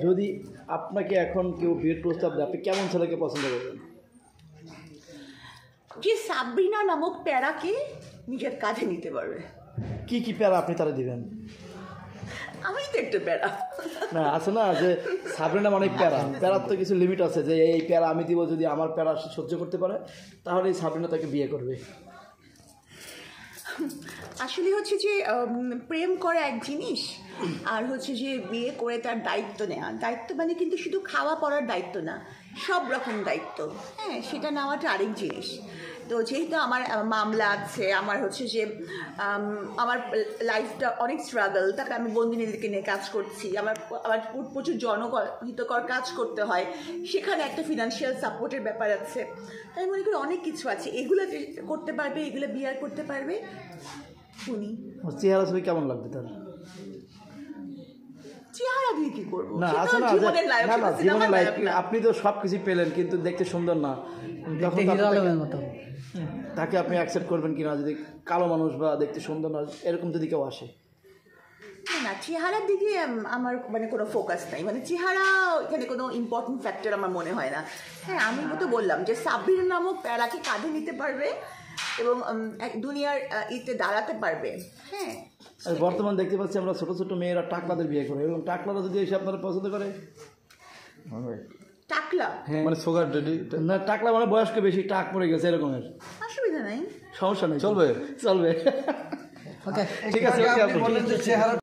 যদি আপনাকে এখন কেউ বিয়ের প্রস্তাব দেয়, আপনি কেমন ছেলেকে পছন্দ করবেন? যে সাবরিনা নামক প্যারাকে নিজের কাঁধে নিতে পারবে। কি কি প্যারা আপনি তারা দিবেন? আমি তো একটু প্যারা। না, আছে না যে সাবরিনা অনেক প্যারা, প্যারার তো কিছু লিমিট আছে, যে এই প্যারা আমি দিব, যদি আমার প্যারা সহ্য করতে পারে তাহলে এই সাবরিনা তাকে বিয়ে করবে। আসলে হচ্ছে যে প্রেম করা এক জিনিস, আর হচ্ছে যে বিয়ে করে তার দায়িত্ব নেওয়া। দায়িত্ব মানে কিন্তু শুধু খাওয়া পড়ার দায়িত্ব না, সব রকম দায়িত্ব, হ্যাঁ, সেটা নেওয়াটা আরেক জিনিস। তো যেহেতু আমার মামলা আছে, আমার হচ্ছে যে আমার লাইফটা অনেক স্ট্রাগল, তারপরে আমি বন্দিনীদেরকে নিয়ে কাজ করছি, আমার প্রচুর জনহিতকর কাজ করতে হয়, সেখানে একটা ফিনান্সিয়াল সাপোর্টের ব্যাপার আছে। তাই মনে করি অনেক কিছু আছে, এগুলো যে করতে পারবে, এগুলো বিয়ার করতে পারবে উনি। চেহারা ছবি কেমন লাগবে তার? চেহারা দিয়ে কি করবো? না, আছে না জীবনের লাইফ, আপনি তো সব কিছু পেলেন কিন্তু দেখতে সুন্দর না, তাকে আপনি অ্যাকসেপ্ট করবেন কিনা? যদি কালো মানুষ বা দেখতে সুন্দর না এরকম যদি কেউ আসে? না, চেহারার দিকে আমার মানে কোনো ফোকাস নাই, মানে চেহারা এখানে কোনো ইম্পর্টেন্ট ফ্যাক্টর আমার মনে হয় না। হ্যাঁ, আমি তো বললাম যে সাব্বির নামক প্যারাকে কাঁধে নিতে পারবে এবং দুনিয়ার ইতে দাঁড়াতে পারবে। হ্যাঁ, বর্তমান দেখতে পাচ্ছি আমরা ছোট ছোট মেয়েরা টাকলাদের বিয়ে করে, এবং টাকলারা যদি এসে আপনারা পছন্দ করে, টাকলা মানে সুগার ডেডি না, টাকলা মানে বয়স্ক বেশি টাক পড়ে গেছে এরকমের, অসুবিধা নাই, সমস্যা নেই, চলবে। ওকে, ঠিক আছে।